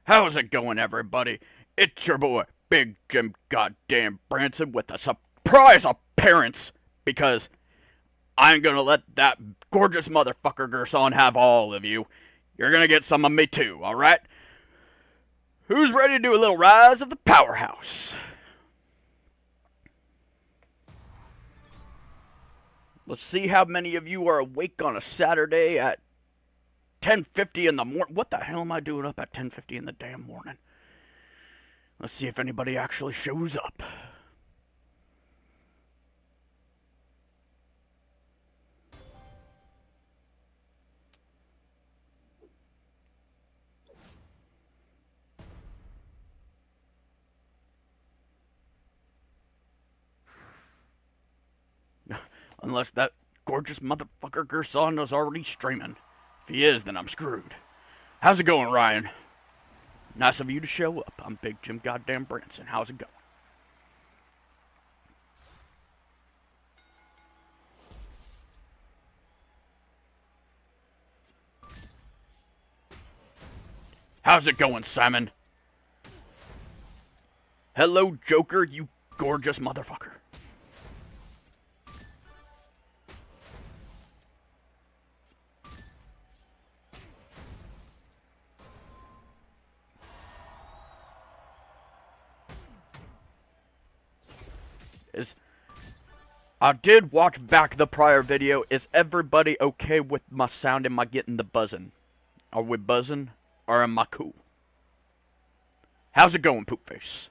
How's it going, everybody? It's your boy, Big Jim Goddamn Branson, with a surprise appearance, because I ain't gonna let that gorgeous motherfucker Gerson have all of you. You're gonna get some of me too, alright? Who's ready to do a little Rise of the Powerhouse? Let's see how many of you are awake on a Saturday at 10:50 in the morning. What the hell am I doing up at 10:50 in the damn morning? Let's see if anybody actually shows up. Unless that gorgeous motherfucker Gerson is already streaming. If he is, then I'm screwed. How's it going, Ryan? Nice of you to show up. I'm Big Jim Goddamn Branson. How's it going? How's it going, Simon? Hello, Joker, you gorgeous motherfucker. I did watch back the prior video. Is everybody okay with my sound? Am I getting the buzzing? Are we buzzing? Or am I cool? How's it going, Poopface?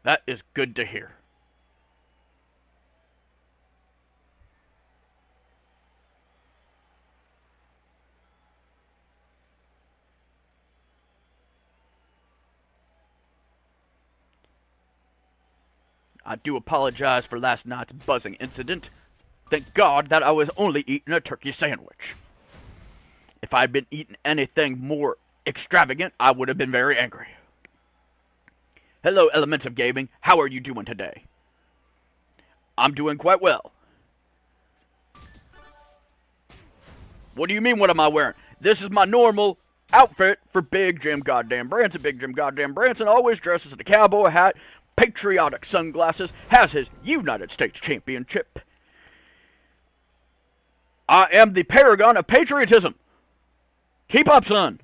That is good to hear. I do apologize for last night's buzzing incident. Thank God that I was only eating a turkey sandwich. If I had been eating anything more extravagant, I would have been very angry. Hello, Elements of Gaming. How are you doing today? I'm doing quite well. What do you mean, what am I wearing? This is my normal outfit for Big Jim Goddamn Branson. Big Jim Goddamn Branson always dresses in a cowboy hat, patriotic sunglasses, has his United States Championship. I am the paragon of patriotism. Keep up, son.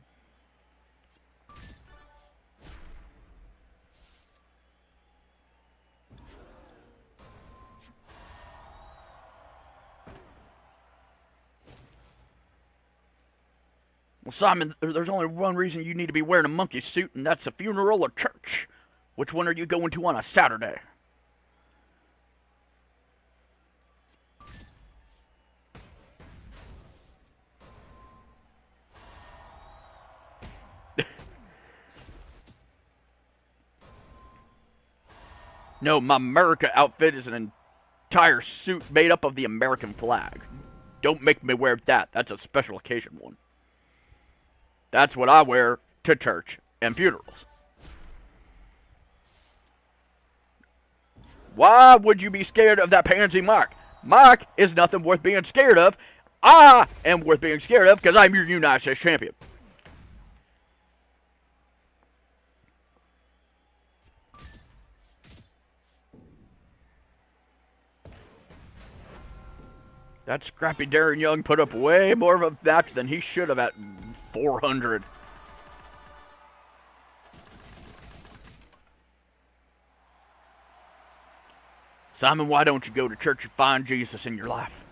Well, Simon, there's only one reason you need to be wearing a monkey suit, and that's a funeral or church. Which one are you going to on a Saturday? No, my America outfit is an entire suit made up of the American flag. Don't make me wear that. That's a special occasion one. That's what I wear to church and funerals. Why would you be scared of that pansy Mark? Mark is nothing worth being scared of. I am worth being scared of because I'm your United States champion. That scrappy Darren Young put up way more of a match than he should have at 400. Simon, why don't you go to church and find Jesus in your life?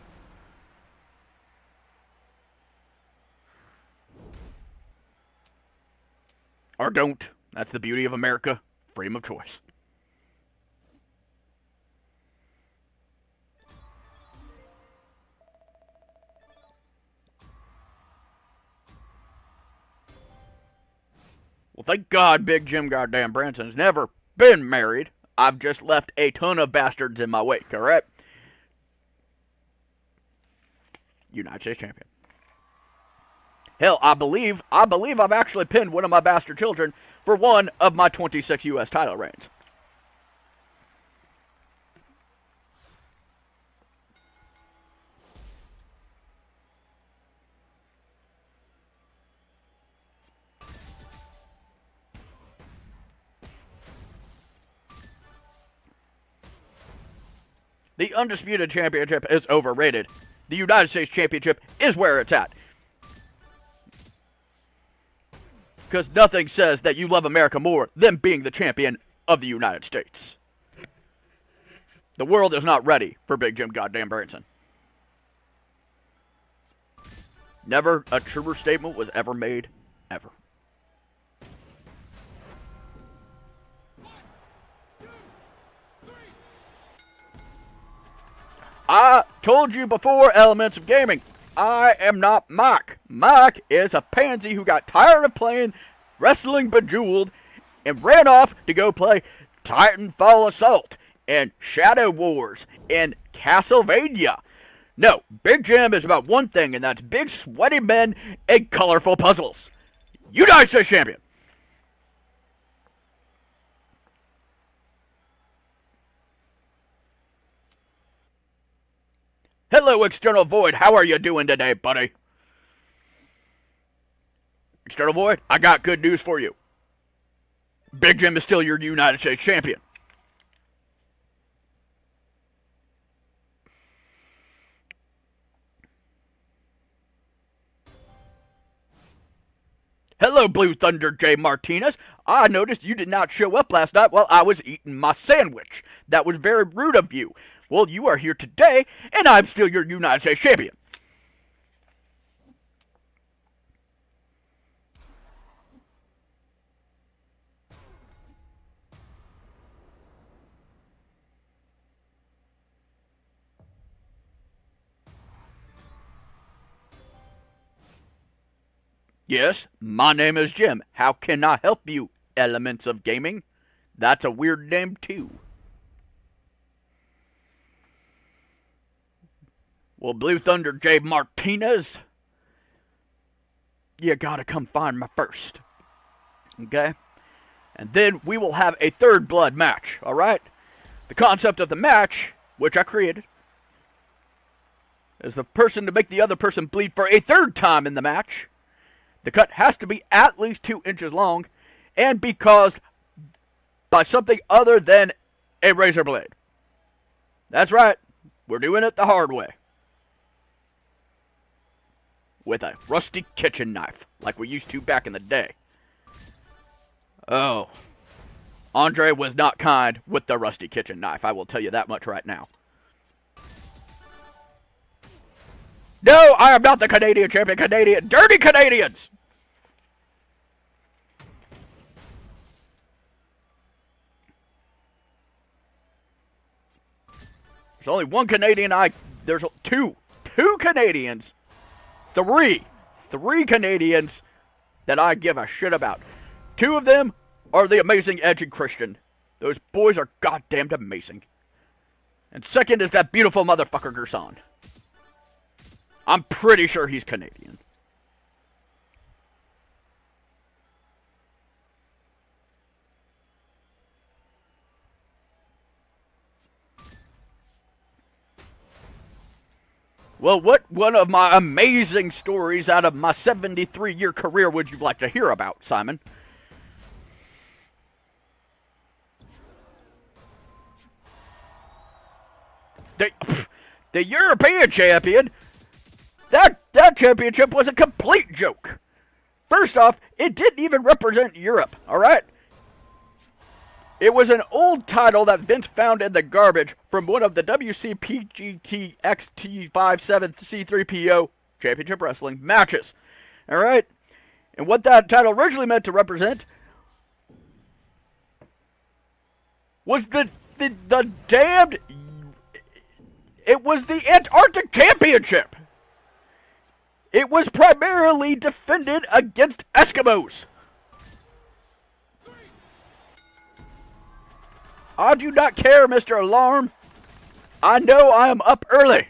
Or don't. That's the beauty of America. Freedom of choice. Well, thank God Big Jim Goddamn Branson's never been married. I've just left a ton of bastards in my wake, alright? United States champion. Hell, I believe I've actually pinned one of my bastard children for one of my 26 U.S. title reigns. The Undisputed Championship is overrated. The United States Championship is where it's at. Because nothing says that you love America more than being the champion of the United States. The world is not ready for Big Jim goddamn Branson. Never a truer statement was ever made, ever. I told you before, Elements of Gaming, I am not Mike. Mike is a pansy who got tired of playing Wrestling Bejeweled and ran off to go play Titanfall Assault and Shadow Wars and Castlevania. No, Big Jim is about one thing, and that's big sweaty men and colorful puzzles. United States Champion. Hello, External Void. How are you doing today, buddy? External Void, I got good news for you. Big Jim is still your United States Champion. Hello, Blue Thunder J. Martinez. I noticed you did not show up last night while I was eating my sandwich. That was very rude of you. Well, you are here today, and I'm still your United States Champion. Yes, my name is Jim. How can I help you, Elements of Gaming? That's a weird name, too. Well, Blue Thunder J. Martinez, you gotta come find me first. Okay? And then we will have a third blood match, alright? The concept of the match, which I created, is the person to make the other person bleed for a third time in the match. The cut has to be at least 2 inches long and be caused by something other than a razor blade. That's right. We're doing it the hard way. With a rusty kitchen knife, like we used to back in the day. Oh. Andre was not kind with the rusty kitchen knife, I will tell you that much right now. No, I am not the Canadian champion. Dirty Canadians! There's only one Canadian there's two Canadians. Three Canadians that I give a shit about. 2 of them are the amazing Edge and Christian. Those boys are goddamn amazing. And second is that beautiful motherfucker Gerson. I'm pretty sure he's Canadian. Well, what one of my amazing stories out of my 73-year career would you like to hear about, Simon? The European champion, that championship was a complete joke. First off, it didn't even represent Europe, alright? It was an old title that Vince found in the garbage from one of the WCPGT XT57C3PO Championship Wrestling matches. Alright? And what that title originally meant to represent was the damned... It was the Antarctic Championship! It was primarily defended against Eskimos! I do not care, Mr. Alarm. I know I am up early.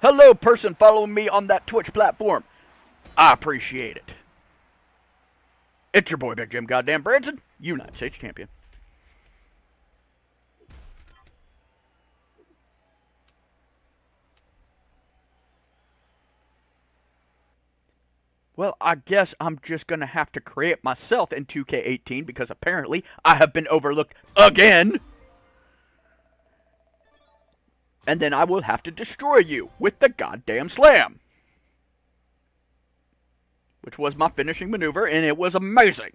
Hello, person following me on that Twitch platform. I appreciate it. It's your boy, Big Jim Goddamn Branson, United States Champion. Well, I guess I'm just going to have to create myself in 2K18 because apparently I have been overlooked again. And then I will have to destroy you with the goddamn slam. Which was my finishing maneuver, and it was amazing.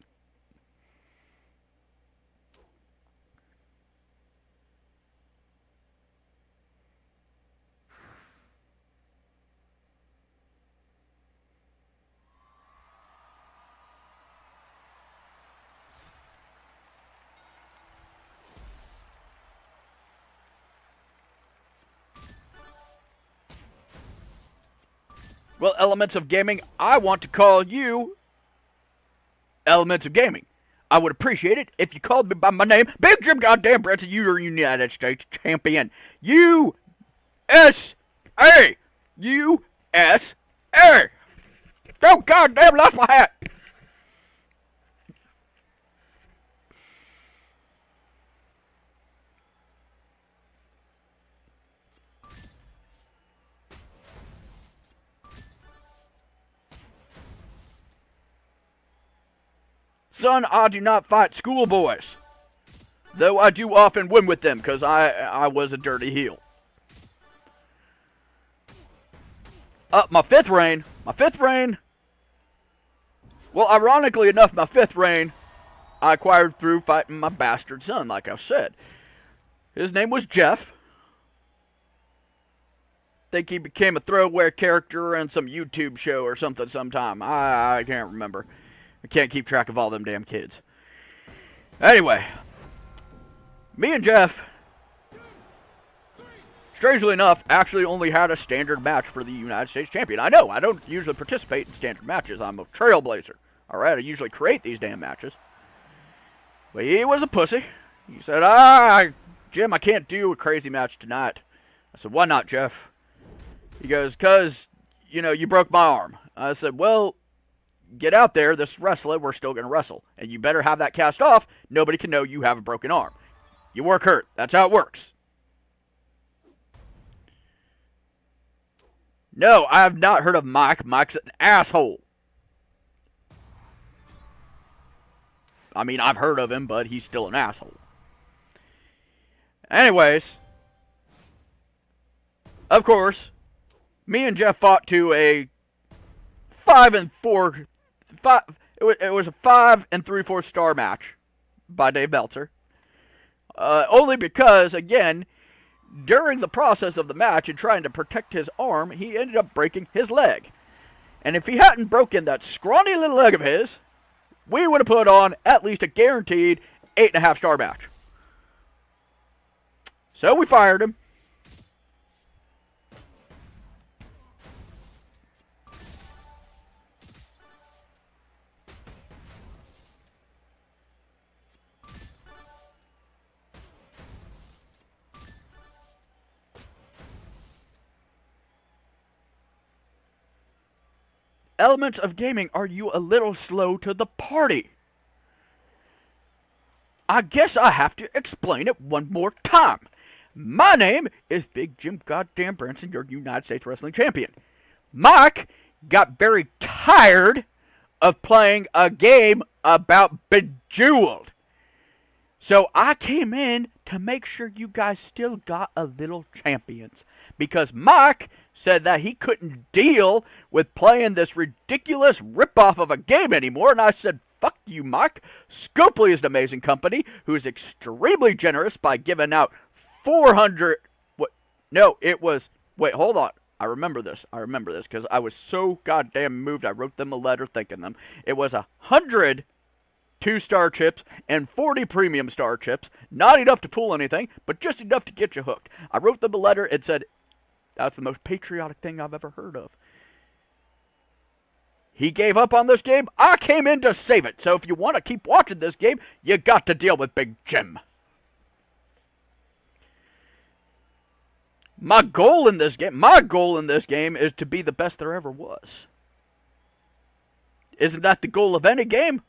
Well, Elements of Gaming, I want to call you Elements of Gaming. I would appreciate it if you called me by my name, Big Jim Goddamn Branson, you're United States Champion. USA! USA! Oh, goddamn, lost my hat! Son, I do not fight schoolboys. Though I do often win with them, because I was a dirty heel. My fifth reign. Well, ironically enough, my fifth reign I acquired through fighting my bastard son, like I said. His name was Jeff. I think he became a throwaway character in some YouTube show or something sometime. I can't remember. I can't keep track of all them damn kids. Anyway, me and Jeff, strangely enough, actually only had a standard match for the United States Champion. I know, I don't usually participate in standard matches. I'm a trailblazer. Alright, I usually create these damn matches. But he was a pussy. He said, Jim, I can't do a crazy match tonight. I said, why not, Jeff? He goes, because, you know, you broke my arm. I said, well, get out there, this wrestler, we're still going to wrestle. And you better have that cast off. Nobody can know you have a broken arm. You work hurt. That's how it works. No, I have not heard of Mike. Mike's an asshole. I mean, I've heard of him, but he's still an asshole. Anyways, of course, me and Jeff fought to a 5 and 4. It was a 5 3/4 star match by Dave Meltzer. Only because, again, during the process of the match and trying to protect his arm, he ended up breaking his leg. And if he hadn't broken that scrawny little leg of his, we would have put on at least a guaranteed 8.5 star match. So we fired him. Elements of Gaming, are you a little slow to the party? I guess I have to explain it one more time. My name is Big Jim Goddamn Branson, your United States Wrestling Champion. Mike got very tired of playing a game about Bejeweled. So I came in to make sure you guys still got a little champions. Because Mike said that he couldn't deal with playing this ridiculous ripoff of a game anymore. And I said, fuck you, Mike. Scopely is an amazing company who is extremely generous by giving out 400... What? No, it was... Wait, hold on. I remember this because I was so goddamn moved. I wrote them a letter thanking them. It was 100 2-star chips and 40 premium star chips. Not enough to pull anything, but just enough to get you hooked. I wrote them a letter and said, that's the most patriotic thing I've ever heard of. He gave up on this game. I came in to save it. So if you want to keep watching this game, you got to deal with Big Jim. My goal in this game is to be the best there ever was. Isn't that the goal of any game?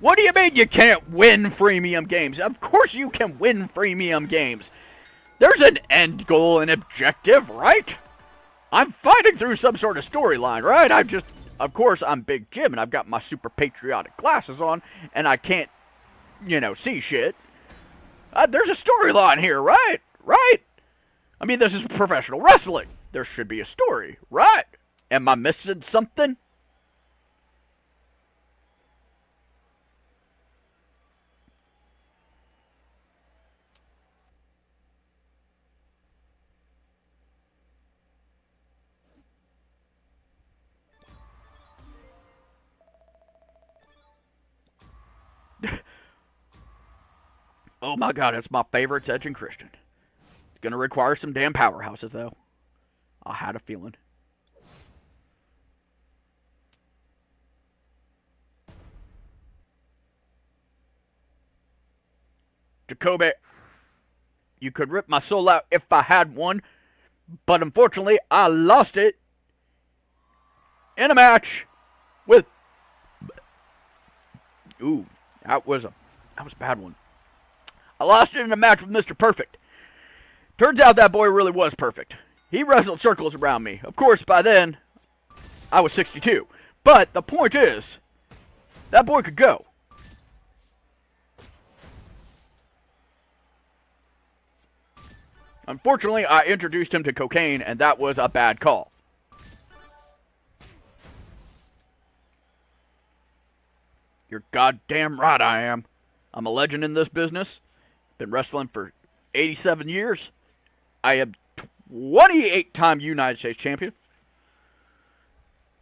What do you mean you can't win freemium games? Of course you can win freemium games. There's an end goal and objective, right? I'm fighting through some sort of storyline, right? Of course, I'm Big Jim and I've got my super patriotic glasses on and I can't, see shit. There's a storyline here, right? Right? I mean, this is professional wrestling. There should be a story, right? Am I missing something? Oh my god, it's my favorites, Edge and Christian. It's gonna require some damn powerhouses, though. I had a feeling. Jacoby, you could rip my soul out if I had one, but unfortunately, I lost it in a match with... Ooh, that was a bad one. I lost it in a match with Mr. Perfect. Turns out that boy really was perfect. He wrestled circles around me. Of course, by then, I was 62. But the point is, that boy could go. Unfortunately, I introduced him to cocaine, and that was a bad call. You're goddamn right I am. I'm a legend in this business. Been wrestling for 87 years. I am 28-time United States champion.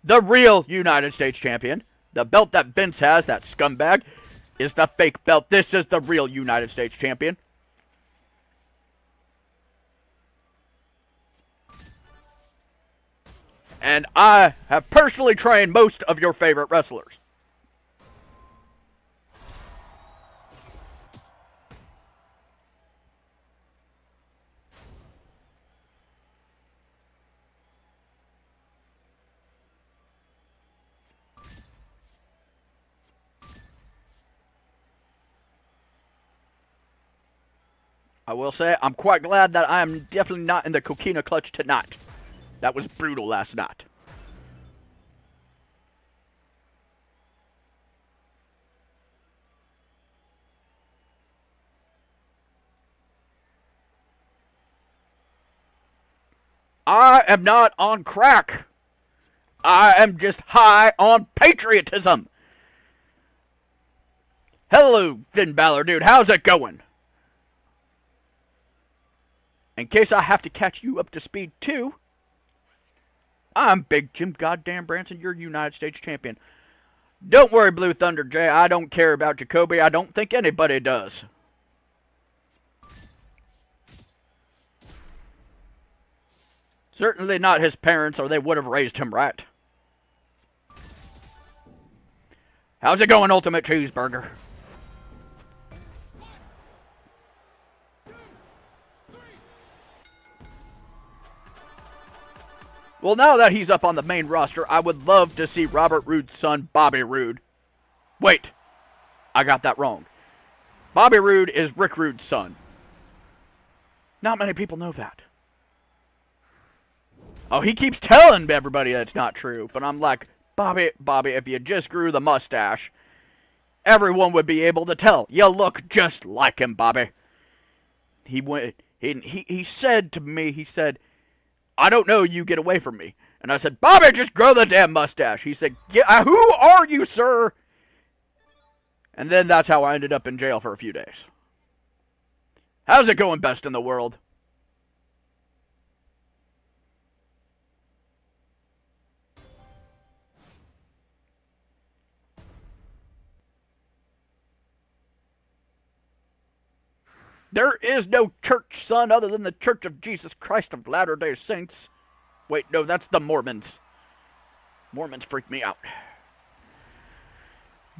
The real United States champion. The belt that Vince has, that scumbag, is the fake belt. This is the real United States champion. And I have personally trained most of your favorite wrestlers. I will say, I'm quite glad that I am definitely not in the coquina clutch tonight. That was brutal last night. I am not on crack. I am just high on patriotism. Hello, Finn Balor, dude. How's it going? In case I have to catch you up to speed too, I'm Big Jim Goddamn Branson, your United States champion. Don't worry, Blue Thunder Jay. I don't care about Jacoby. I don't think anybody does. Certainly not his parents, or they would have raised him right. How's it going, Ultimate Cheeseburger? Well, now that he's up on the main roster, I would love to see Robert Roode's son, Bobby Roode. Wait, I got that wrong. Bobby Roode is Rick Rude's son. Not many people know that. Oh, he keeps telling everybody that's not true, but I'm like, Bobby, if you just grew the mustache, everyone would be able to tell. You look just like him, Bobby. He said to me, he said, I don't know, you get away from me. And I said, Bobby, just grow the damn mustache. He said, who are you, sir? And then that's how I ended up in jail for a few days. How's it going, best in the world? There is no church, son, other than the Church of Jesus Christ of Latter-day Saints. Wait, no, that's the Mormons. Mormons freak me out.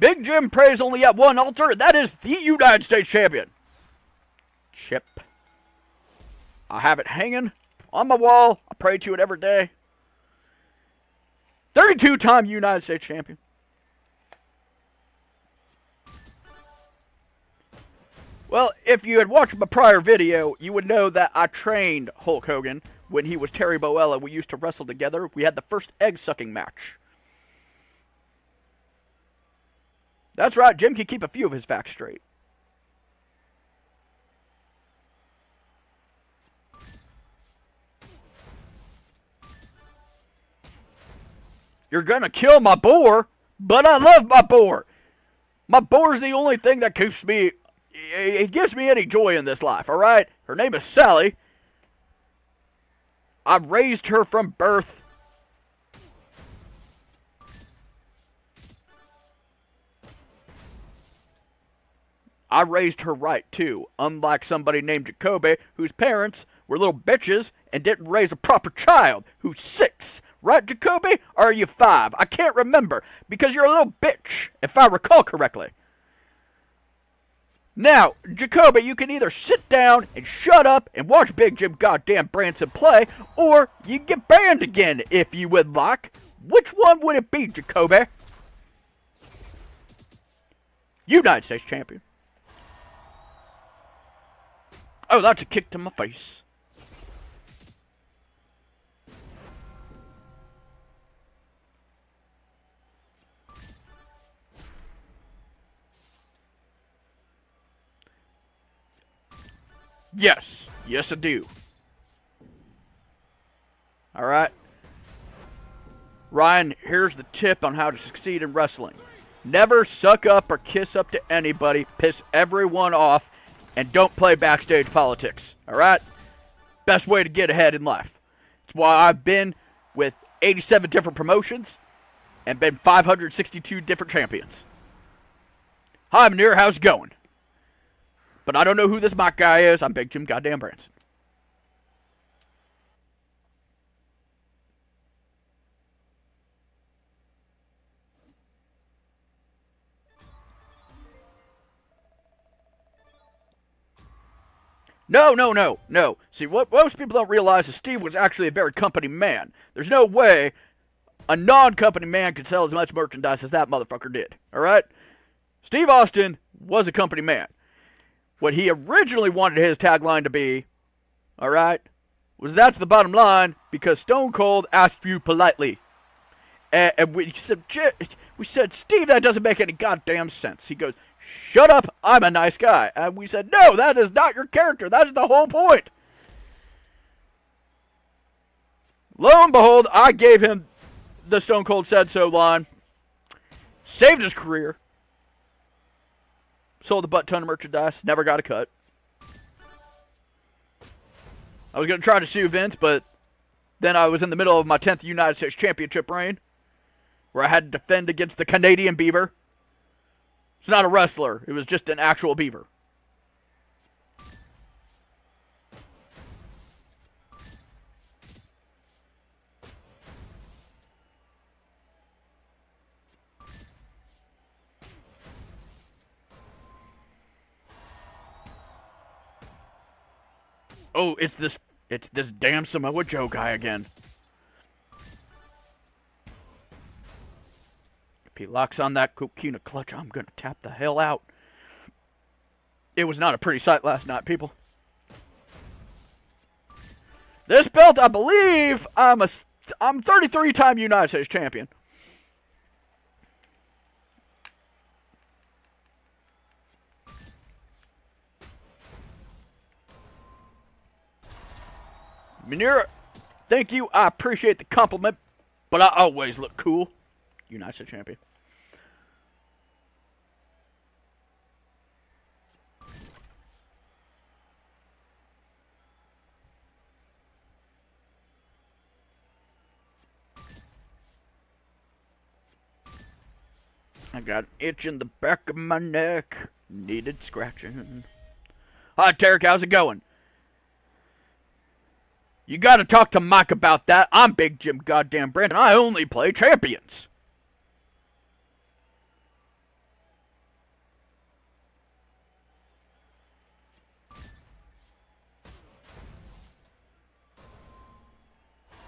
Big Jim prays only at one altar, and that is the United States Champion. Chip. I have it hanging on my wall. I pray to it every day. 32-time United States Champion. Well, if you had watched my prior video, you would know that I trained Hulk Hogan when he was Terry Boella. We used to wrestle together. We had the first egg-sucking match. That's right, Jim can keep a few of his facts straight. You're gonna kill my boar, but I love my boar. My boar's the only thing that keeps me, it gives me any joy in this life, alright? Her name is Sally. I raised her from birth. I raised her right, too, unlike somebody named Jacoby, whose parents were little bitches and didn't raise a proper child, who's 6. Right, Jacoby? Or are you 5? I can't remember, because you're a little bitch, if I recall correctly. Now, Jacoby, you can either sit down and shut up and watch Big Jim goddamn Branson play, or you can get banned again, if you would like. Which one would it be, Jacoby? United States Champion. Oh, that's a kick to my face. Yes. Yes, I do. Alright. Ryan, here's the tip on how to succeed in wrestling. Never suck up or kiss up to anybody, piss everyone off, and don't play backstage politics, alright? Best way to get ahead in life. It's why I've been with 87 different promotions and been 562 different champions. Hi, Manir, how's it going? But I don't know who this mic guy is. I'm Big Jim goddamn Branson. No. See, what most people don't realize is Steve was actually a very company man. There's no way a non-company man could sell as much merchandise as that motherfucker did. Alright? Steve Austin was a company man. What he originally wanted his tagline to be, alright, was that's the bottom line because Stone Cold asked you politely. And we said, Steve, that doesn't make any goddamn sense. He goes, shut up, I'm a nice guy. And we said, no, that is not your character. That is the whole point. Lo and behold, I gave him the Stone Cold Said So line. Saved his career. Sold a butt ton of merchandise. Never got a cut. I was going to try to sue Vince, but then I was in the middle of my 10th United States Championship reign, where I had to defend against the Canadian Beaver. It's not a wrestler. It was just an actual beaver. Oh, it's this damn Samoa Joe guy again. If he locks on that coquina clutch, I'm gonna tap the hell out. It was not a pretty sight last night, people. This belt, I believe, I'm 33-time United States champion. Manira, thank you. I appreciate the compliment, but I always look cool. United States champion. I got an itch in the back of my neck. Needed scratching. Hi, Tarek. How's it going? You gotta talk to Mike about that. I'm Big Jim goddamn Branson. I only play champions.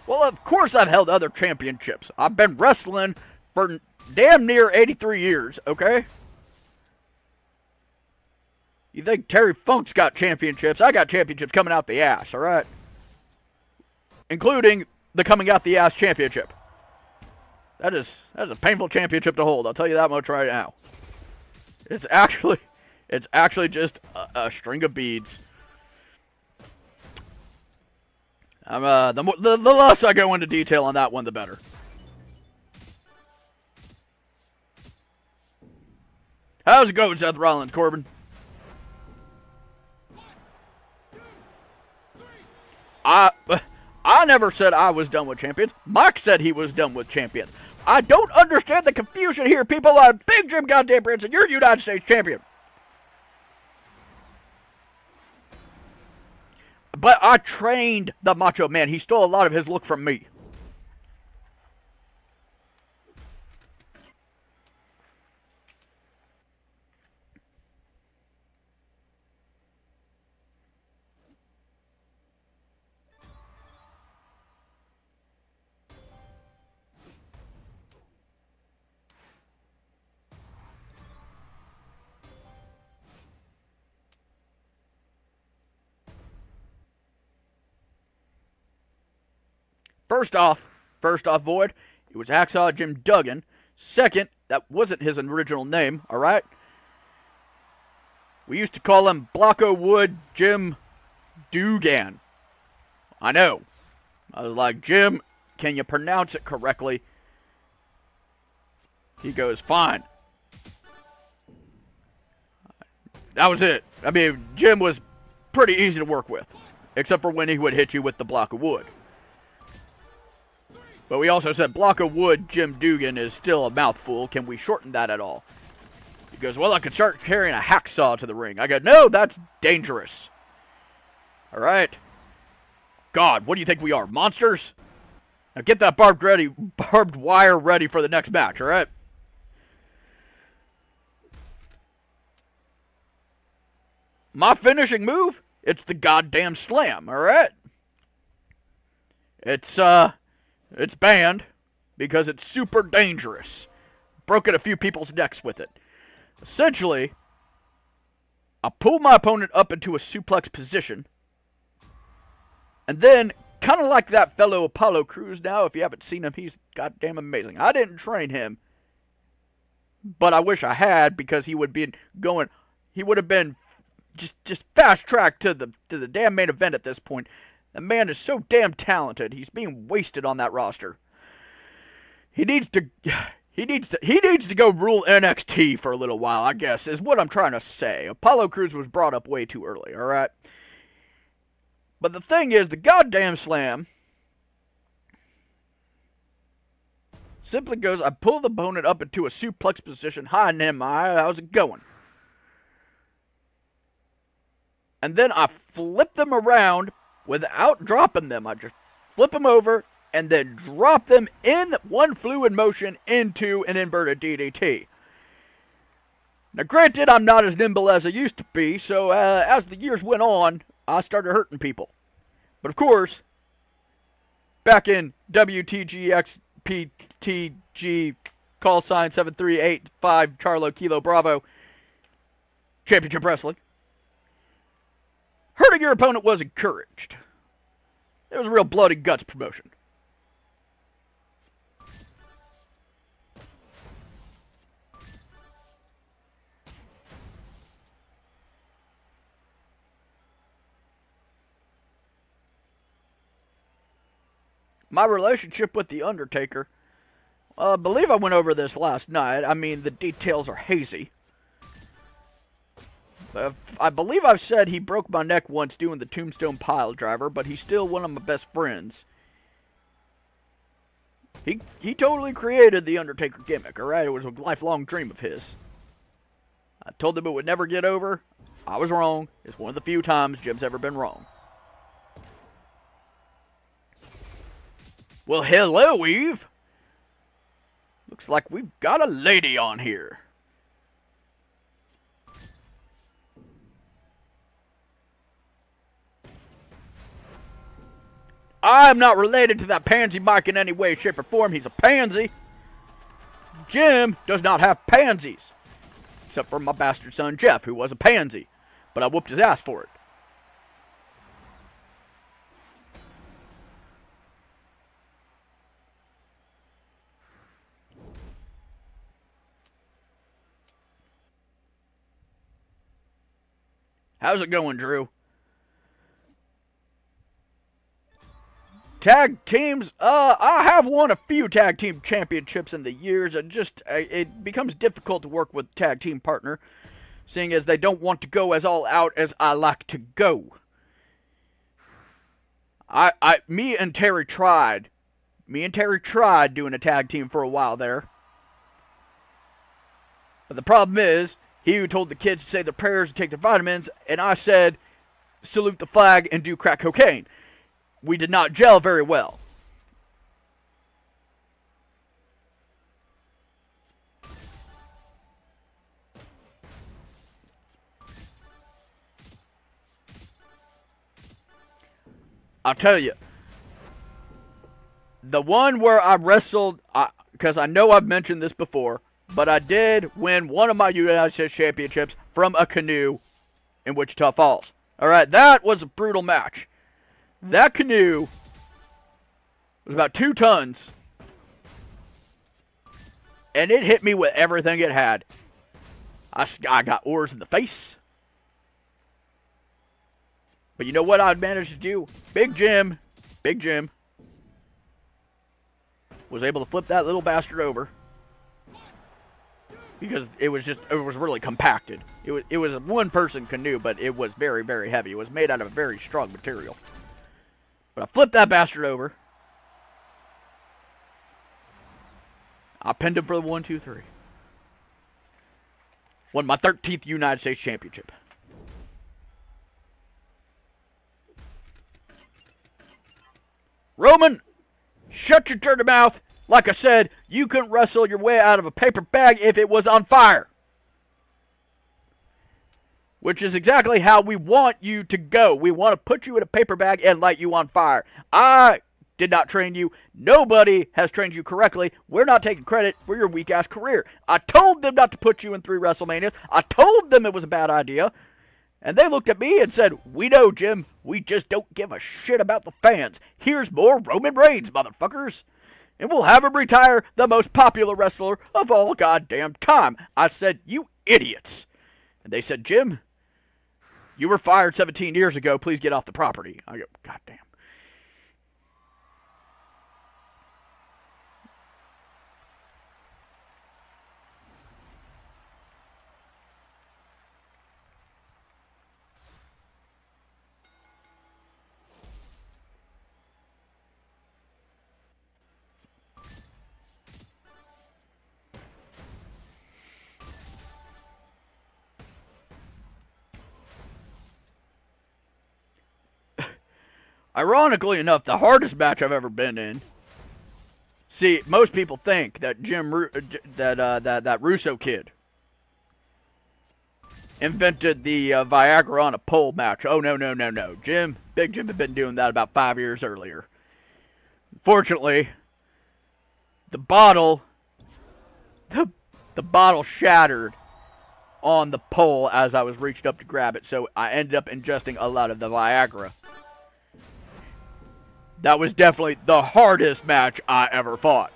Well, of course I've held other championships. I've been wrestling for damn near 83 years, okay? You think Terry Funk's got championships? I got championships coming out the ass, alright? Including the coming out the ass championship. That is a painful championship to hold, I'll tell you that much right now. It's actually just a string of beads. The less I go into detail on that one, the better. How's it going, Seth Rollins, Corbin? I never said I was done with champions. Mike said he was done with champions. I don't understand the confusion here. People are Big Jim goddamn Branson. You're United States champion. But I trained the Macho Man. He stole a lot of his look from me. First off, Void, it was Hacksaw Jim Duggan. Second, that wasn't his original name, alright? We used to call him Blocko Wood Jim Dugan. I know. I was like, Jim, can you pronounce it correctly? He goes, fine. That was it. I mean, Jim was pretty easy to work with. Except for when he would hit you with the block of wood. But we also said block of wood, Jim Dugan, is still a mouthful. Can we shorten that at all? He goes, well, I could start carrying a hacksaw to the ring. I go, no, that's dangerous. All right. God, what do you think we are, monsters? Now get that barbed wire ready for the next match, all right? My finishing move, it's the goddamn slam, all right? It's banned because it's super dangerous. Broken a few people's necks with it. Essentially, I pull my opponent up into a suplex position. And then, kind of like that fellow Apollo Crews now, if you haven't seen him, he's goddamn amazing. I didn't train him, but I wish I had, because he would have been just fast-tracked to the damn main event at this point. The man is so damn talented. He's being wasted on that roster. He needs to go rule NXT for a little while, I guess, is what I'm trying to say. Apollo Crews was brought up way too early, alright? But the thing is, the goddamn slam simply goes, I pull the opponent up into a suplex position. Hi, Nehemiah, how's it going? And then I flip them around without dropping them. I just flip them over and then drop them in one fluid motion into an inverted DDT. Now, granted, I'm not as nimble as I used to be, so as the years went on, I started hurting people. But of course, back in WTGXPTG call sign 7385 Charlo Kilo Bravo Championship Wrestling, hurting your opponent was encouraged. It was a real blood and guts promotion. My relationship with The Undertaker, I believe I went over this last night. I mean, the details are hazy. I believe I've said he broke my neck once doing the Tombstone Pile Driver, but he's still one of my best friends. He totally created the Undertaker gimmick, alright? It was a lifelong dream of his. I told him it would never get over. I was wrong. It's one of the few times Jim's ever been wrong. Well, hello, Eve. Looks like we've got a lady on here. I'm not related to that pansy Mike in any way, shape, or form. He's a pansy. Jim does not have pansies. Except for my bastard son, Jeff, who was a pansy. But I whooped his ass for it. How's it going, Drew? Tag teams, I have won a few tag team championships in the years. It becomes difficult to work with tag team partner, seeing as they don't want to go as all out as I like to go. Me and Terry tried doing a tag team for a while there. But the problem is, he told the kids to say their prayers and take their vitamins, and I said, salute the flag and do crack cocaine. We did not gel very well. I'll tell you, the one where I wrestled, because I know I've mentioned this before, but I did win one of my United States Championships from a canoe in Wichita Falls. Alright, that was a brutal match. That canoe was about 2 tons. And it hit me with everything it had. I got oars in the face. But you know what I managed to do? Big Jim was able to flip that little bastard over. Because it was really compacted. It was a one-person canoe, but it was very, very heavy. It was made out of a very strong material. But I flipped that bastard over. I pinned him for the 1, 2, 3. Won my 13th United States Championship. Roman, shut your dirty mouth. Like I said, you couldn't wrestle your way out of a paper bag if it was on fire. Which is exactly how we want you to go. We want to put you in a paper bag and light you on fire. I did not train you. Nobody has trained you correctly. We're not taking credit for your weak-ass career. I told them not to put you in 3 WrestleManias. I told them it was a bad idea. And they looked at me and said, we know, Jim. We just don't give a shit about the fans. Here's more Roman Reigns, motherfuckers. And we'll have him retire the most popular wrestler of all goddamn time. I said, you idiots. And they said, Jim, you were fired 17 years ago. Please get off the property. I go, goddamn. Ironically enough, the hardest match I've ever been in. See, most people think that that Russo kid invented the Viagra on a pole match. Oh, no, no, no, no. Big Jim had been doing that about 5 years earlier. Fortunately, the bottle shattered on the pole as I was reached up to grab it, so I ended up ingesting a lot of the Viagra. That was definitely the hardest match I ever fought.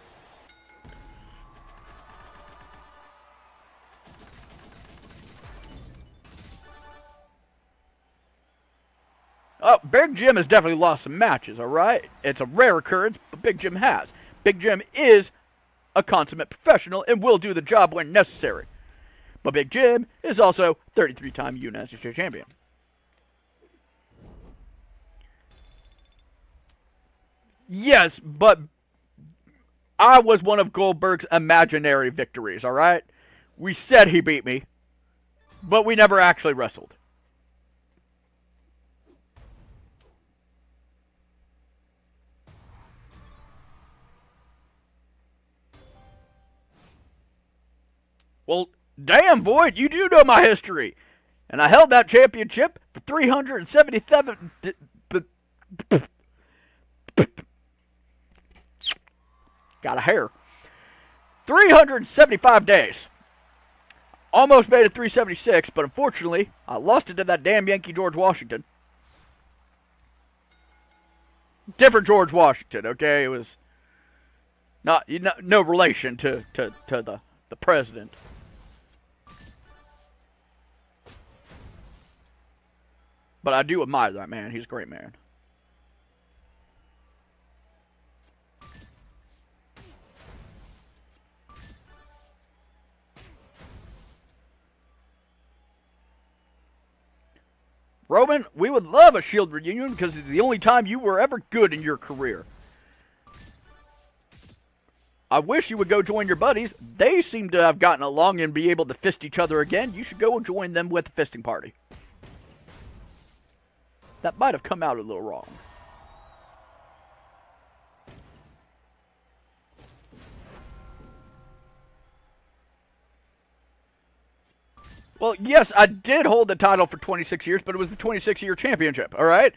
Oh, Big Jim has definitely lost some matches, alright? It's a rare occurrence, but Big Jim has. Big Jim is a consummate professional and will do the job when necessary. But Big Jim is also 33-time United States champion. Yes, but I was one of Goldberg's imaginary victories, alright? We said he beat me, but we never actually wrestled. Well, damn, Void, you do know my history. And I held that championship for 377... Got a hair. 375 days. Almost made it 376, but unfortunately, I lost it to that damn Yankee George Washington. Different George Washington, okay? It was no relation to the president. But I do admire that man. He's a great man. Roman, we would love a Shield reunion because it's the only time you were ever good in your career. I wish you would go join your buddies. They seem to have gotten along and be able to fist each other again. You should go join them with the fisting party. That might have come out a little wrong. Well, yes, I did hold the title for 26 years, but it was the 26-year championship, all right?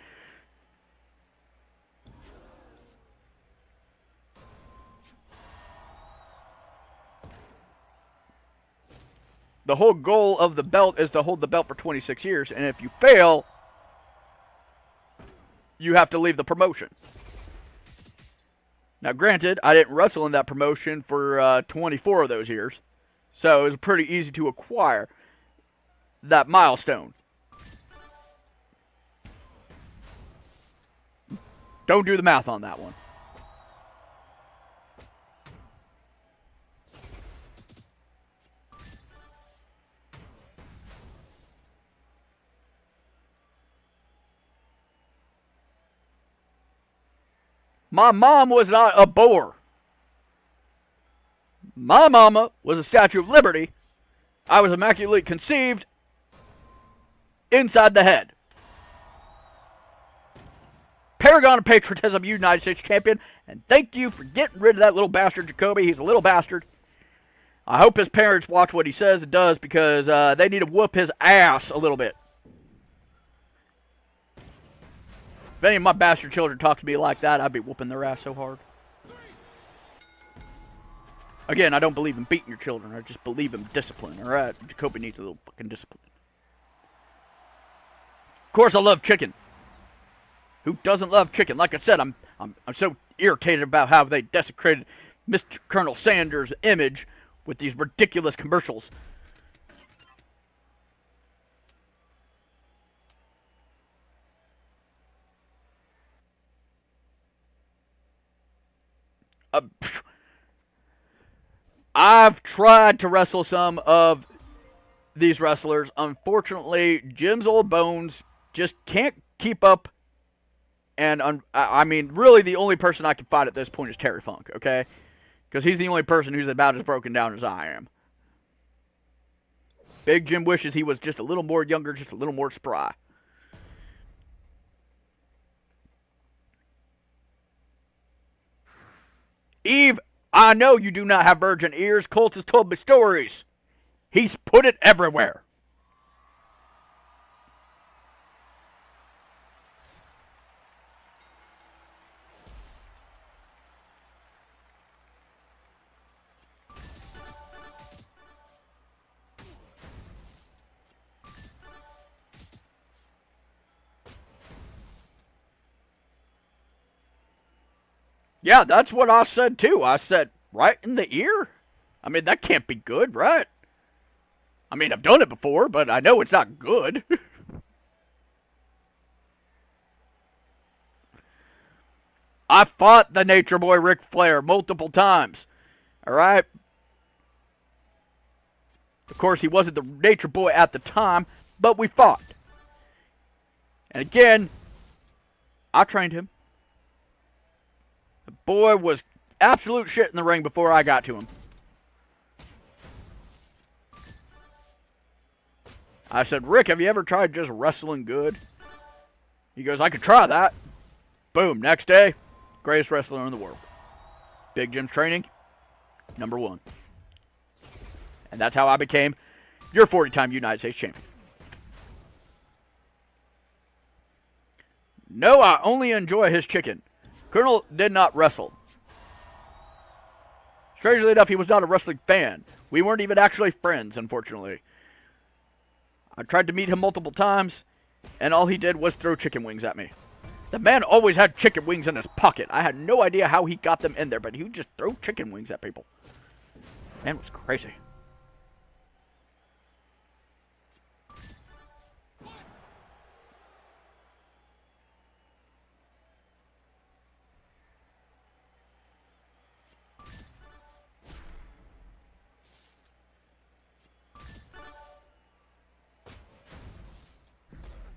The whole goal of the belt is to hold the belt for 26 years, and if you fail, you have to leave the promotion. Now, granted, I didn't wrestle in that promotion for 24 of those years, so it was pretty easy to acquire that milestone. Don't do the math on that one. My mom was not a bore. My mama was a Statue of Liberty. I was immaculately conceived inside the head. Paragon of Patriotism, United States Champion. And thank you for getting rid of that little bastard, Jacoby. He's a little bastard. I hope his parents watch what he says and does because they need to whoop his ass a little bit. If any of my bastard children talk to me like that, I'd be whooping their ass so hard. Again, I don't believe in beating your children. I just believe in discipline, alright? Jacoby needs a little fucking discipline. Of course, I love chicken. Who doesn't love chicken? Like I said, I'm so irritated about how they desecrated Mr. Colonel Sanders' image with these ridiculous commercials. I've tried to wrestle some of these wrestlers. Unfortunately, Jim's old bones just can't keep up. And, I mean, really the only person I can fight at this point is Terry Funk, okay? Because he's the only person who's about as broken down as I am. Big Jim wishes he was just a little more younger, just a little more spry. Eve, I know you do not have virgin ears. Colt has told me stories. He's put it everywhere. Yeah, that's what I said too. I said, right in the ear? I mean, that can't be good, right? I mean, I've done it before, but I know it's not good. I fought the Nature Boy Ric Flair multiple times. Alright? Of course, he wasn't the Nature Boy at the time, but we fought. And again, I trained him. The boy was absolute shit in the ring before I got to him. I said, Rick, have you ever tried just wrestling good? He goes, I could try that. Boom, next day, greatest wrestler in the world. Big Jim's training, #1. And that's how I became your 40-time United States champion. No, I only enjoy his chicken. Colonel did not wrestle. Strangely enough, he was not a wrestling fan. We weren't even actually friends, unfortunately. I tried to meet him multiple times, and all he did was throw chicken wings at me. The man always had chicken wings in his pocket. I had no idea how he got them in there, but he would just throw chicken wings at people. Man was crazy.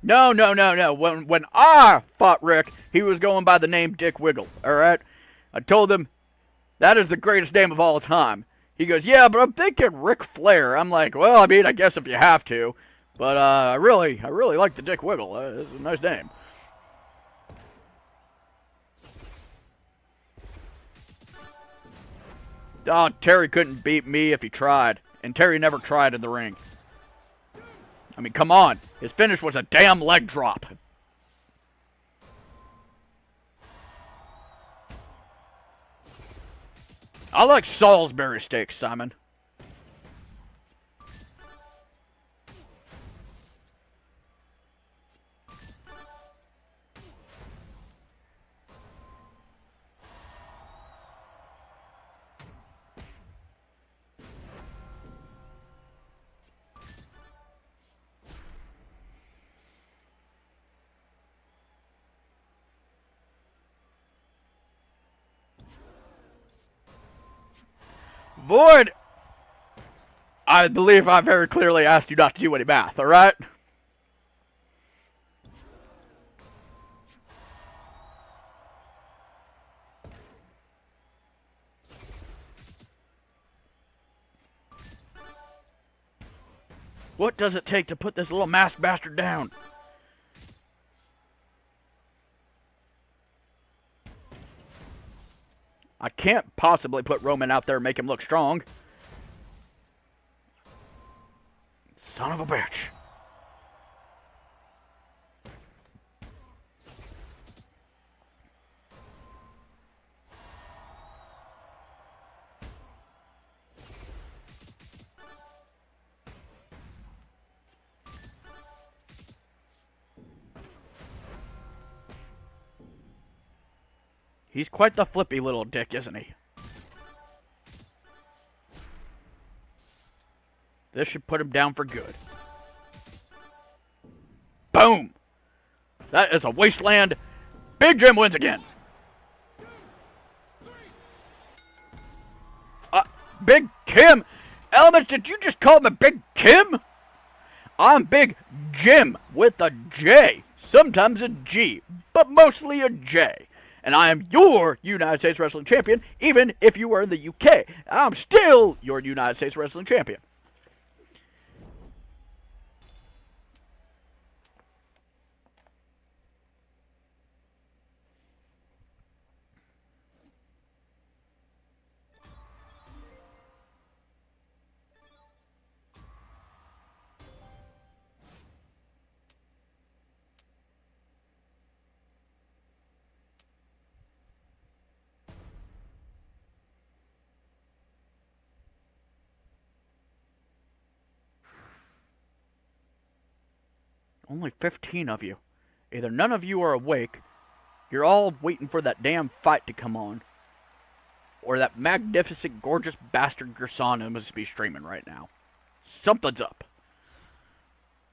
No. When I fought Rick, he was going by the name Dick Wiggle, alright? I told him, that is the greatest name of all time. He goes, yeah, but I'm thinking Ric Flair. I'm like, well, I mean, I guess if you have to. But I really like the Dick Wiggle. It's a nice name. Oh, Terry couldn't beat me if he tried. And Terry never tried in the ring. I mean, come on. His finish was a damn leg drop. I like Salisbury steaks, Simon. Void, I believe I very clearly asked you not to do any math, alright? What does it take to put this little masked bastard down? I can't possibly put Roman out there and make him look strong. Son of a bitch. He's quite the flippy little dick, isn't he? This should put him down for good. Boom! That is a wasteland. Big Jim wins again. Big Kim? Elements, did you just call him a Big Kim? I'm Big Jim with a J. Sometimes a G, but mostly a J. And I am your United States Wrestling Champion, even if you were in the UK. I'm still your United States Wrestling Champion. Only 15 of you. Either none of you are awake, you're all waiting for that damn fight to come on, or that magnificent, gorgeous bastard Gersana must be streaming right now. Something's up.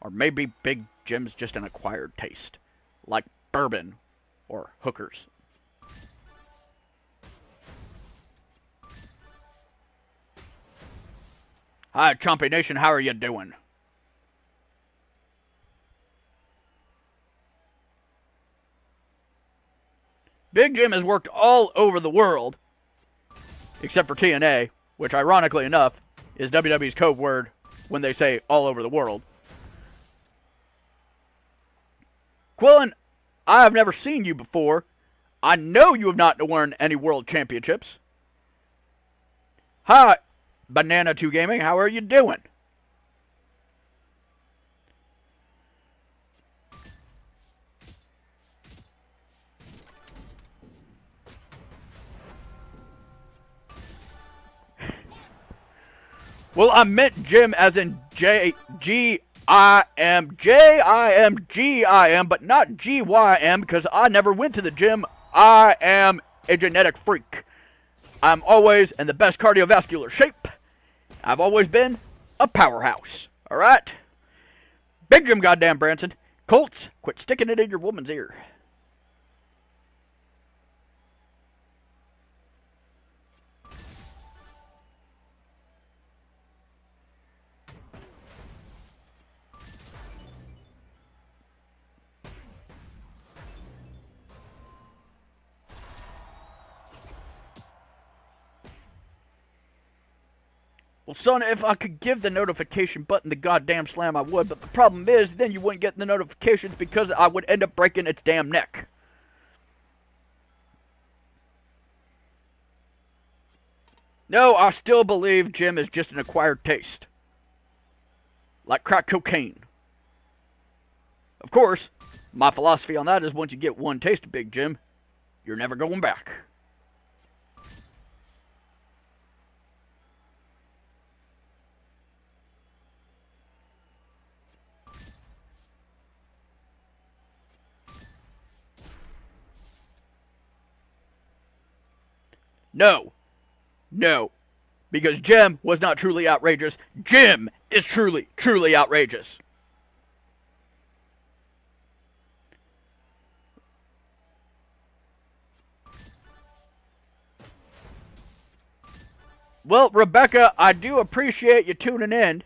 Or maybe Big Jim's just an acquired taste, like bourbon or hookers. Hi, Chompy Nation, how are you doing? Big Jim has worked all over the world, except for TNA, which ironically enough is WWE's code word when they say all over the world. Quillen, I have never seen you before. I know you have not won any world championships. Hi, Banana 2 Gaming, how are you doing? Well, I meant Jim as in J-I-M, but not G-Y-M, because I never went to the gym. I am a genetic freak. I'm always in the best cardiovascular shape. I've always been a powerhouse. Alright? Big Jim goddamn Branson. Colts, quit sticking it in your woman's ear. Well, son, if I could give the notification button the goddamn slam, I would. But the problem is, then you wouldn't get the notifications because I would end up breaking its damn neck. No, I still believe Jim is just an acquired taste. Like crack cocaine. Of course, my philosophy on that is once you get one taste of Big Jim, you're never going back. No. No. Because Jim was not truly outrageous. Jim is truly, truly outrageous. Well, Rebecca, I do appreciate you tuning in.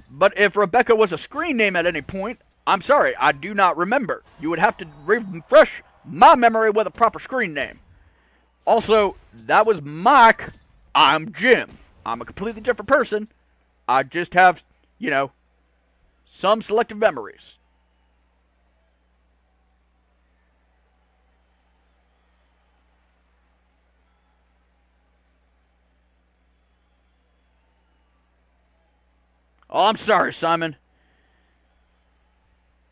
But if Rebecca was a screen name at any point, I'm sorry, I do not remember. You would have to refresh my memory with a proper screen name. Also, that was Mike. I'm Jim. I'm a completely different person. I just have, you know, some selective memories. Oh, I'm sorry, Simon.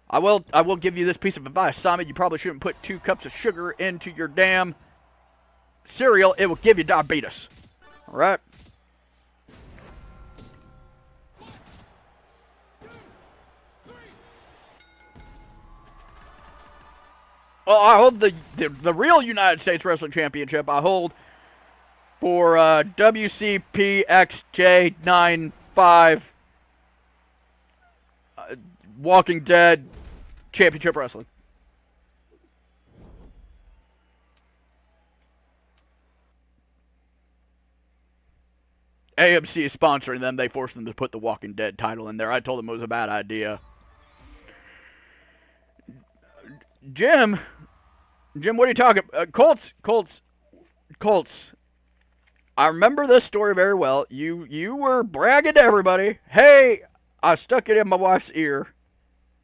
I will give you this piece of advice. Simon, you probably shouldn't put 2 cups of sugar into your damn cereal. It will give you diabetes. Alright? Well, I hold the real United States Wrestling Championship. I hold for WCPXJ95 Walking Dead Championship Wrestling. AMC is sponsoring them. They forced them to put the Walking Dead title in there. I told them it was a bad idea. Jim, what are you talking about? Colts. I remember this story very well. You were bragging to everybody. Hey, I stuck it in my wife's ear.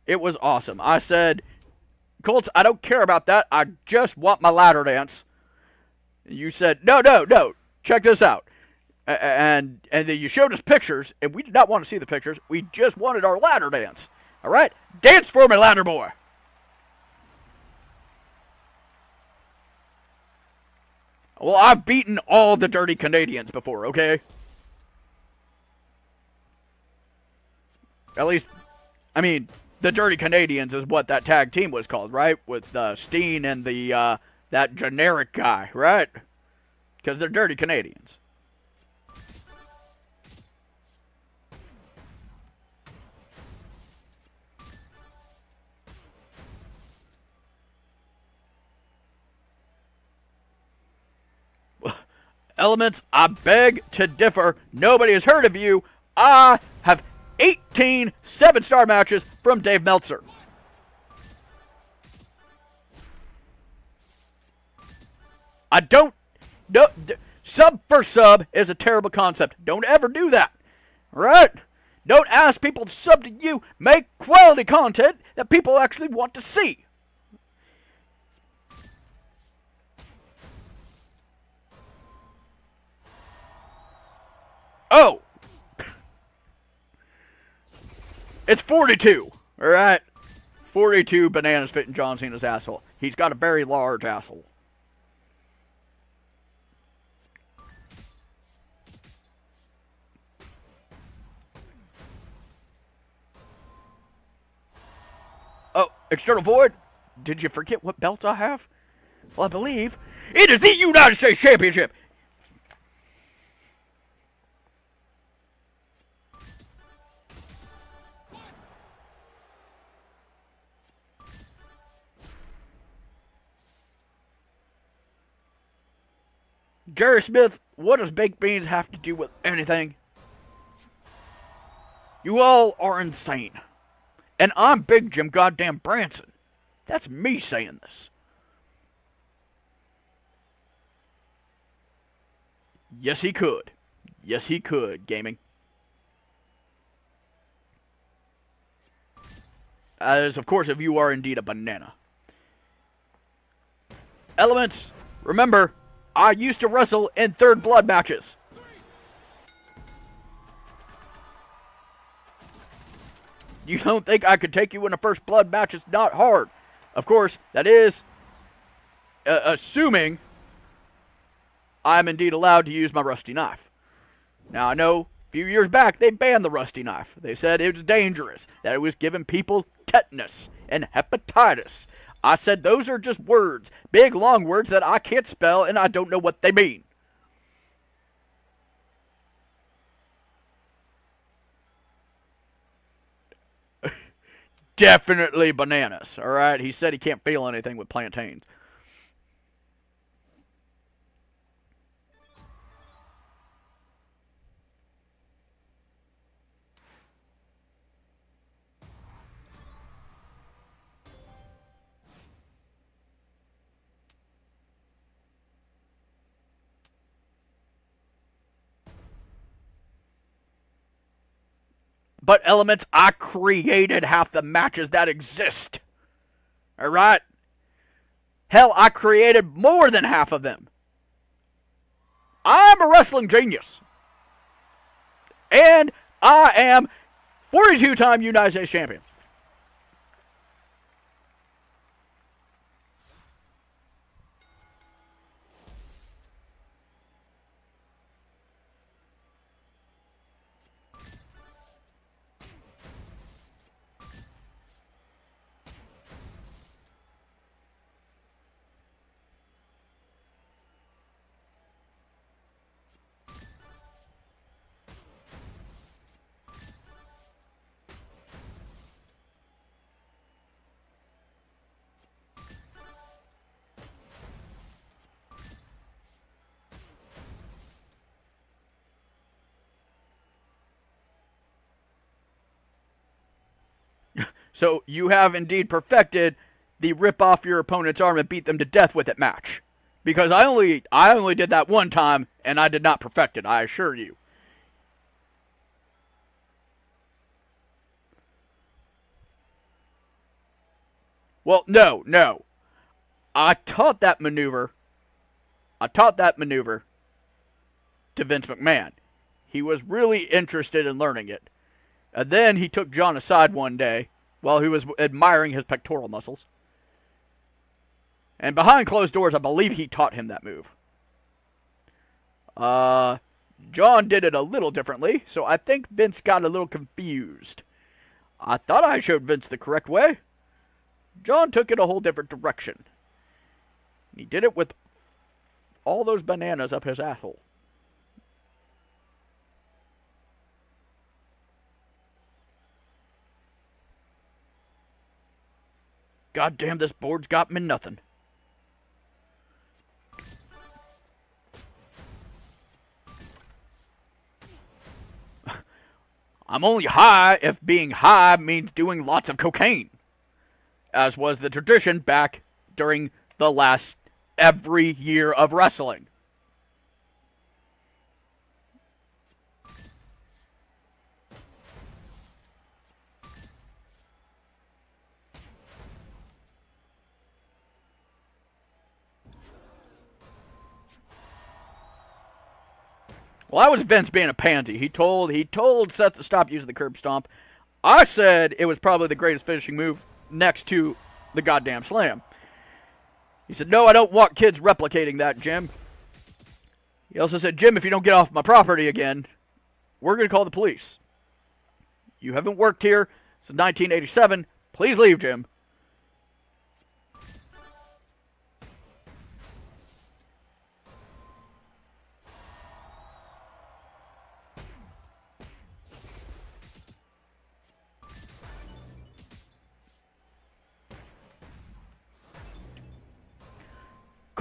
It was awesome. I said, Colts, I don't care about that. I just want my ladder dance. You said, no. Check this out. And then you showed us pictures, and we did not want to see the pictures. We just wanted our ladder dance. All right? Dance for me, ladder boy. Well, I've beaten all the dirty Canadians before, okay? At least, I mean, the Dirty Canadians is what that tag team was called, right? With Steen and the that generic guy, right? Because they're Dirty Canadians. Elements, I beg to differ. Nobody has heard of you. I have 18 7-star matches from Dave Meltzer. I don't... No, sub for sub is a terrible concept. Don't ever do that. Alright? Don't ask people to sub to you. Make quality content that people actually want to see. Oh! It's 42, alright? 42 bananas fit in John Cena's asshole. He's got a very large asshole. External Void, did you forget what belt I have? Well, I believe it is the United States Championship. Jerry Smith, what does baked beans have to do with anything? You all are insane. And I'm Big Jim goddamn Branson. That's me saying this. Yes, he could. Yes, he could, gaming. As, of course, if you are indeed a banana. Elements, remember, I used to wrestle in third blood matches. You don't think I could take you in a first blood match? It's not hard. Of course, that is assuming I'm indeed allowed to use my rusty knife. Now, I know a few years back they banned the rusty knife. They said it was dangerous, that it was giving people tetanus and hepatitis. I said those are just words, big long words that I can't spell and I don't know what they mean. Definitely bananas, alright? He said he can't feel anything with plantains. But Elements, I created half the matches that exist. Alright? Hell, I created more than half of them. I'm a wrestling genius. And I am 42-time United States champion. So you have indeed perfected the rip off your opponent's arm and beat them to death with it match. Because I only did that one time and I did not perfect it, I assure you. Well, no. I taught that maneuver to Vince McMahon. He was really interested in learning it. And then he took John aside one day while he was admiring his pectoral muscles. And behind closed doors, I believe he taught him that move. John did it a little differently, so I think Vince got a little confused. I thought I showed Vince the correct way. John took it a whole different direction. He did it with all those bananas up his asshole. God damn, this board's got me nothing. I'm only high if being high means doing lots of cocaine. As was the tradition back during the last every year of wrestling. Well, that was Vince being a pansy. He told Seth to stop using the curb stomp. I said it was probably the greatest finishing move next to the goddamn slam. He said, no, I don't want kids replicating that, Jim. He also said, Jim, if you don't get off my property again, we're going to call the police. You haven't worked here since 1987. Please leave, Jim.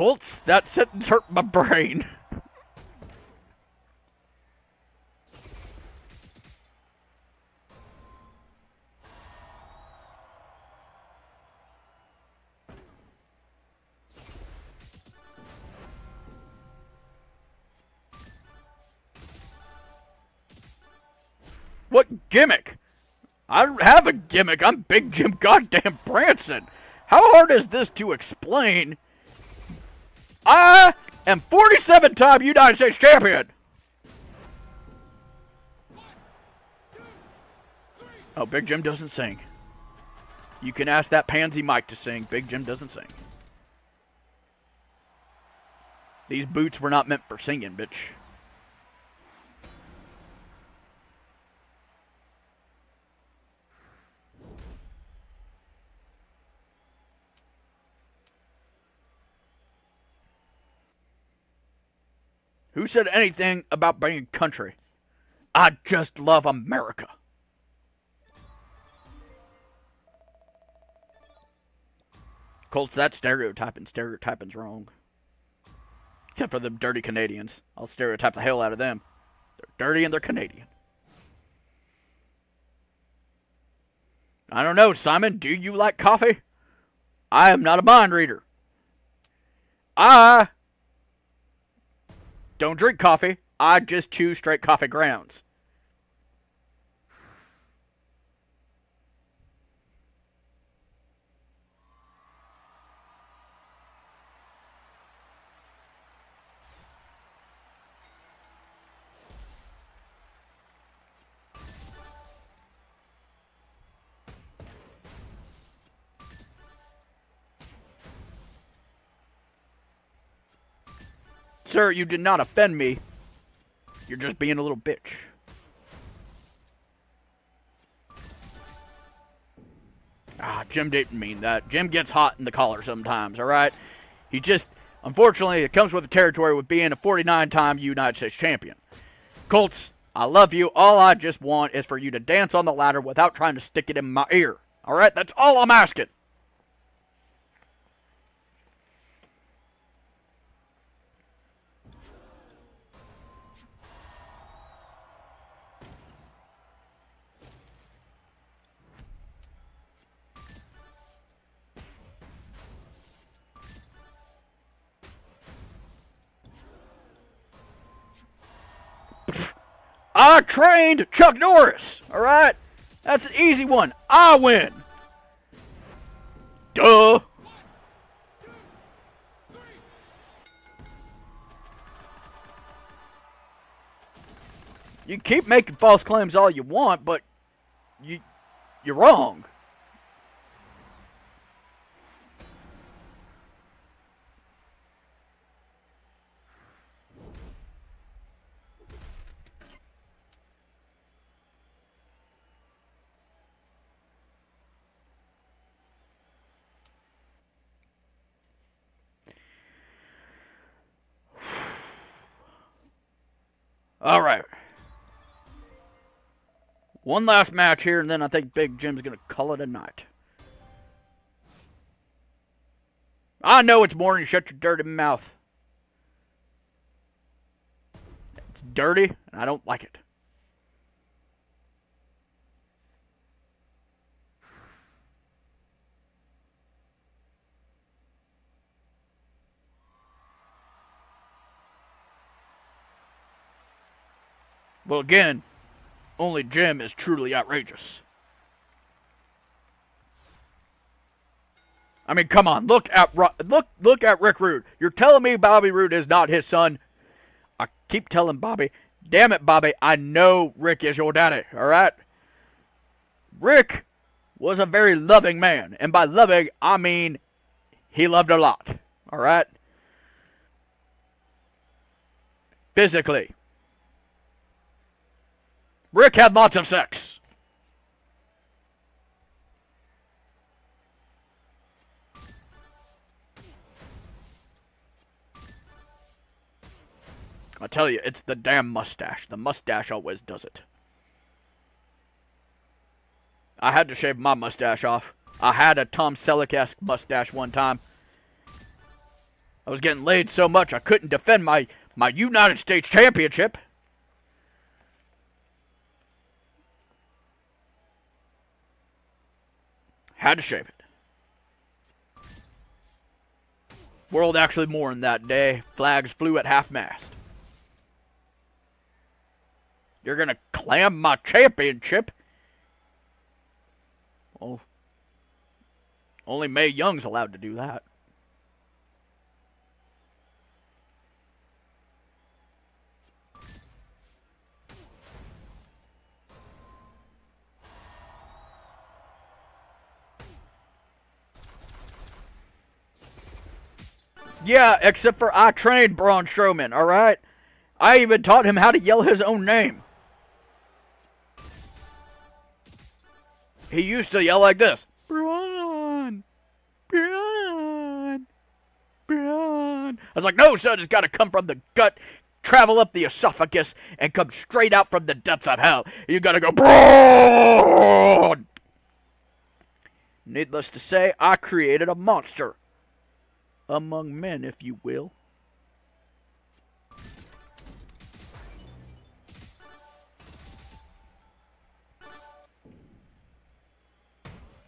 Colts, that sentence hurt my brain. What gimmick? I don't have a gimmick. I'm Big Jim goddamn Branson. How hard is this to explain? I am 47-time United States champion. Oh, Big Jim doesn't sing. You can ask that pansy Mike to sing. Big Jim doesn't sing. These boots were not meant for singing, bitch. Who said anything about being country? I just love America. Colts, that's stereotyping. Stereotyping's wrong. Except for them dirty Canadians. I'll stereotype the hell out of them. They're dirty and they're Canadian. I don't know, Simon. Do you like coffee? I am not a mind reader. I don't drink coffee. I just choose straight coffee grounds. Sir, you did not offend me. You're just being a little bitch. Ah, Jim didn't mean that. Jim gets hot in the collar sometimes, alright? He just, unfortunately, it comes with the territory with being a 49-time United States champion. Colts, I love you. All I just want is for you to dance on the ladder without trying to stick it in my ear. Alright? That's all I'm asking. I trained Chuck Norris, alright? That's an easy one. I win. Duh. You can keep making false claims all you want, but you're wrong. All right. One last match here, and then I think Big Jim's going to call it a night. I know it's morning. Shut your dirty mouth. It's dirty, and I don't like it. Well, again, only Jim is truly outrageous. I mean, come on, look at Rick Rude. You're telling me Bobby Roode is not his son? I keep telling Bobby, damn it, Bobby, I know Rick is your daddy, all right? Rick was a very loving man, and by loving, I mean he loved a lot, all right? Physically. Rick had lots of sex. I tell you, it's the damn mustache. The mustache always does it. I had to shave my mustache off. I had a Tom Selleck-esque mustache one time. I was getting laid so much I couldn't defend my United States Championship. Had to shave it. World actually mourned that day. Flags flew at half-mast. You're gonna clam my championship? Well, only Mae Young's allowed to do that. Yeah, except for I trained Braun Strowman, alright? I even taught him how to yell his own name. He used to yell like this. Braun! Braun! Braun! I was like, no, son, it's got to come from the gut, travel up the esophagus, and come straight out from the depths of hell. You got to go, Braun! Needless to say, I created a monster. Among men, if you will.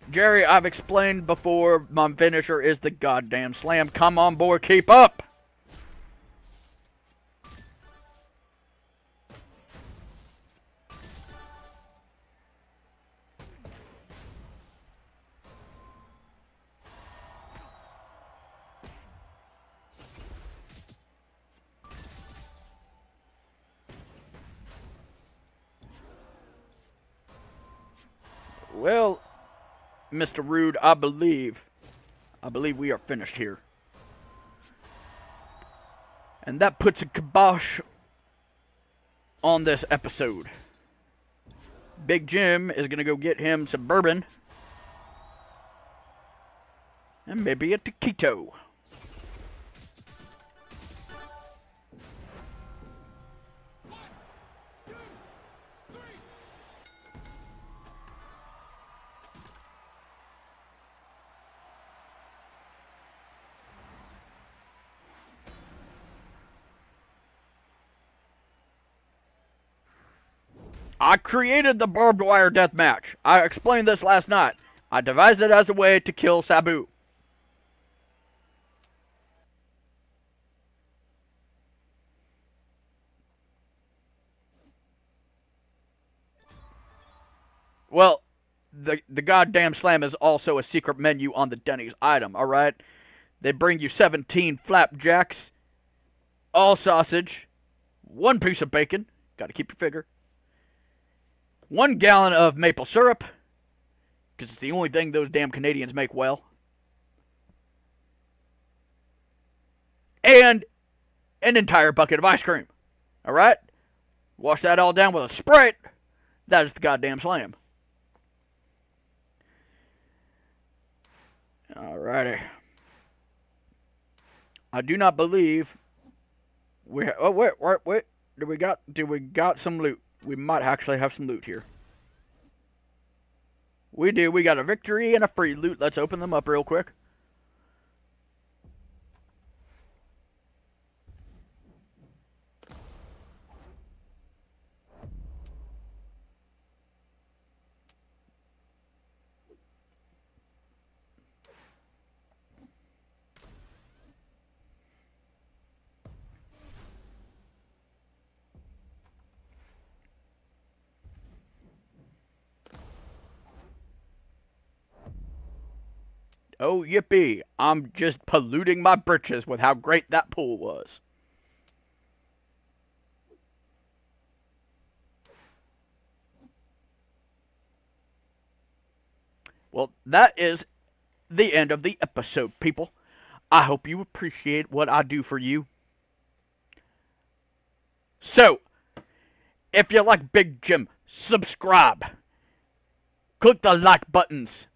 Jerry, I've explained before, my finisher is the goddamn slam. Come on, boy, keep up! Well, Mr. Rude, I believe we are finished here. And that puts a kibosh on this episode. Big Jim is going to go get him some bourbon. And maybe a taquito. I created the barbed wire death match. I explained this last night. I devised it as a way to kill Sabu. Well, the goddamn slam is also a secret menu on the Denny's item, alright? They bring you 17 flapjacks, all sausage, 1 piece of bacon, gotta keep your figure, 1 gallon of maple syrup, because it's the only thing those damn Canadians make well, and an entire bucket of ice cream. Alright? Wash that all down with a Sprite. That is the goddamn slam. Alrighty. I do not believe we oh wait. Do we got some loot? We might actually have some loot here. We do. We got a victory and a free loot. Let's open them up real quick. Oh, yippee. I'm just polluting my britches with how great that pool was. Well, that is the end of the episode, people. I hope you appreciate what I do for you. So, if you like Big Jim, subscribe. Click the like buttons.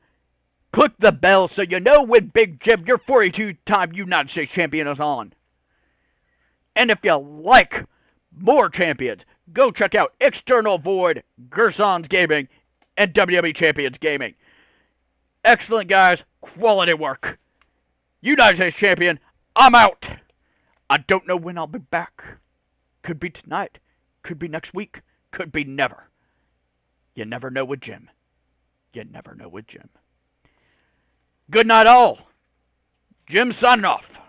Click the bell so you know when Big Jim, your 42-time United States champion, is on. And if you like more champions, go check out External Void, Gerson's Gaming, and WWE Champions Gaming. Excellent guys, quality work. United States champion, I'm out. I don't know when I'll be back. Could be tonight. Could be next week. Could be never. You never know with Jim. You never know with Jim. Good night, all. Jim signing off.